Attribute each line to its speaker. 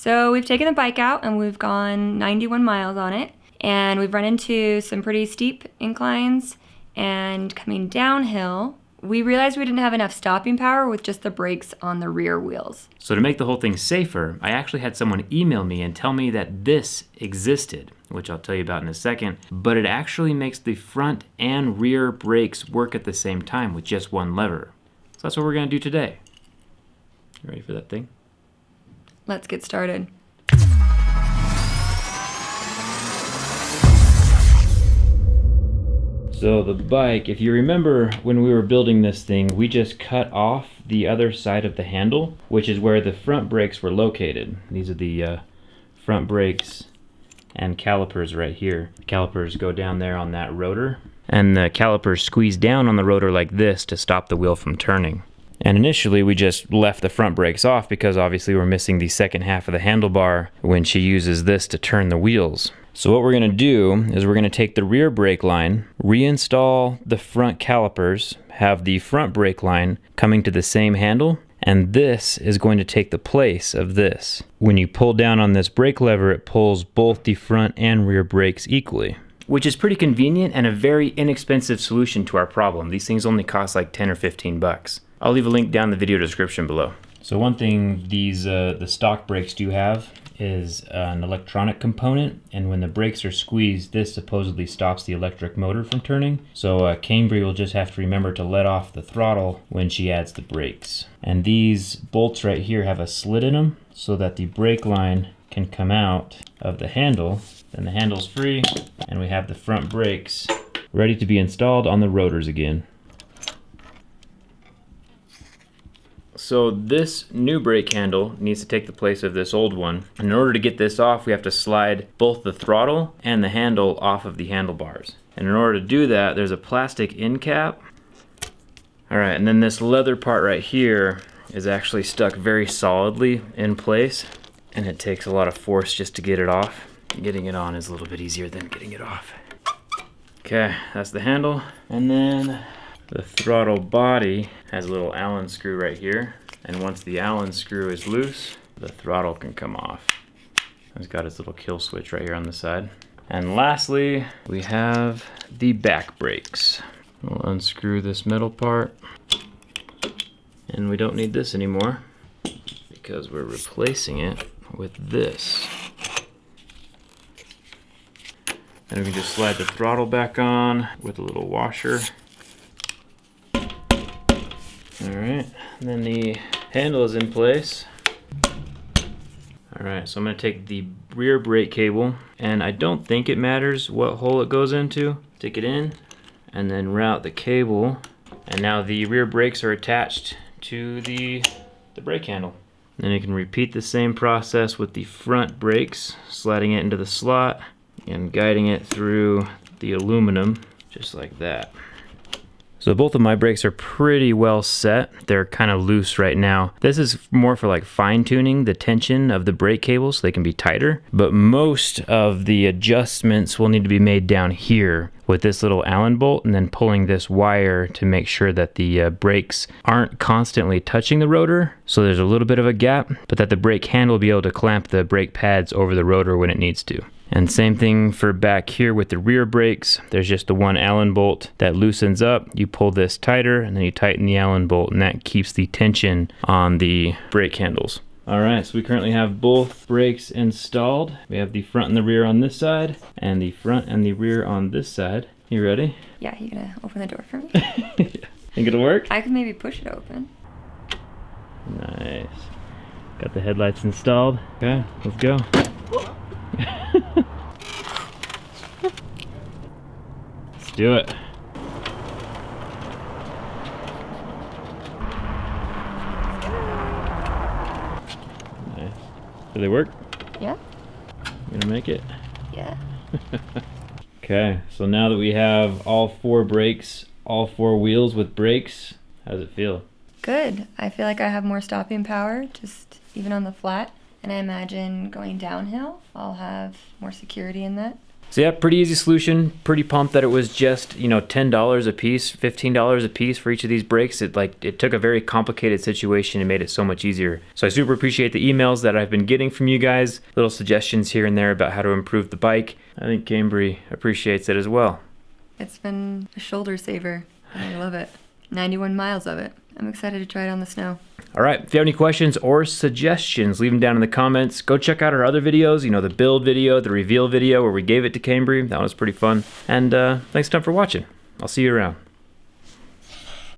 Speaker 1: So we've taken the bike out and we've gone 91 miles on it, and we've run into some pretty steep inclines, and coming downhill, we realized we didn't have enough stopping power with just the brakes on the rear wheels.
Speaker 2: So to make the whole thing safer, I actually had someone email me and tell me that this existed, which I'll tell you about in a second, but it actually makes the front and rear brakes work at the same time with just one lever. So that's what we're gonna do today. You ready for that thing?
Speaker 1: Let's get started.
Speaker 2: So the bike, if you remember when we were building this thing, we just cut off the other side of the handle, which is where the front brakes were located. These are the front brakes and calipers right here. The calipers go down there on that rotor, and the calipers squeeze down on the rotor like this to stop the wheel from turning. And initially we just left the front brakes off because obviously we're missing the second half of the handlebar when she uses this to turn the wheels. So what we're gonna do is we're gonna take the rear brake line, reinstall the front calipers, have the front brake line coming to the same handle, and this is going to take the place of this. When you pull down on this brake lever, it pulls both the front and rear brakes equally, which is pretty convenient and a very inexpensive solution to our problem. These things only cost like 10 or 15 bucks. I'll leave a link down in the video description below. So one thing these the stock brakes do have is an electronic component, and when the brakes are squeezed, this supposedly stops the electric motor from turning. So Cambry will just have to remember to let off the throttle when she adds the brakes. And these bolts right here have a slit in them so that the brake line can come out of the handle. Then the handle's free, and we have the front brakes ready to be installed on the rotors again. So this new brake handle needs to take the place of this old one. In order to get this off, we have to slide both the throttle and the handle off of the handlebars. And in order to do that, there's a plastic end cap. All right, and then this leather part right here is actually stuck very solidly in place, and it takes a lot of force just to get it off. Getting it on is a little bit easier than getting it off. Okay, that's the handle. And then the throttle body has a little Allen screw right here, and once the Allen screw is loose, the throttle can come off. It's got its little kill switch right here on the side. And lastly, we have the back brakes. We'll unscrew this middle part, and we don't need this anymore because we're replacing it with this. And we can just slide the throttle back on with a little washer. Alright, and then the handle is in place. Alright, so I'm going to take the rear brake cable, and I don't think it matters what hole it goes into. Stick it in, and then route the cable, and now the rear brakes are attached to the brake handle. Then you can repeat the same process with the front brakes, sliding it into the slot and guiding it through the aluminum, just like that. So both of my brakes are pretty well set. They're kind of loose right now. This is more for like fine tuning the tension of the brake cables so they can be tighter. But most of the adjustments will need to be made down here with this little Allen bolt, and then pulling this wire to make sure that the brakes aren't constantly touching the rotor. So there's a little bit of a gap, but that the brake handle will be able to clamp the brake pads over the rotor when it needs to. And same thing for back here with the rear brakes. There's just the one Allen bolt that loosens up. You pull this tighter, and then you tighten the Allen bolt, and that keeps the tension on the brake handles. All right, so we currently have both brakes installed. We have the front and the rear on this side, and the front and the rear on this side. You ready?
Speaker 1: Yeah, you gonna open the door for me?
Speaker 2: Think it'll work?
Speaker 1: I could maybe push it open.
Speaker 2: Nice. Got the headlights installed. Okay, let's go. Let's do it. Nice. Do they work?
Speaker 1: Yeah.
Speaker 2: You gonna make it?
Speaker 1: Yeah.
Speaker 2: Okay, so now that we have all four brakes, all four wheels with brakes, how does it feel?
Speaker 1: Good. I feel like I have more stopping power, just even on the flat. And I imagine going downhill, I'll have more security in that.
Speaker 2: So yeah, pretty easy solution. Pretty pumped that it was just, you know, $10 a piece, $15 a piece for each of these brakes. It took a very complicated situation and made it so much easier. So I super appreciate the emails that I've been getting from you guys, little suggestions here and there about how to improve the bike. I think Cambry appreciates it as well.
Speaker 1: It's been a shoulder saver. I love it. 91 miles of it. I'm excited to try it on the snow.
Speaker 2: All right, if you have any questions or suggestions, leave them down in the comments. Go check out our other videos, you know, the build video, the reveal video where we gave it to Cambry. That was pretty fun. And thanks a ton for watching. I'll see you around.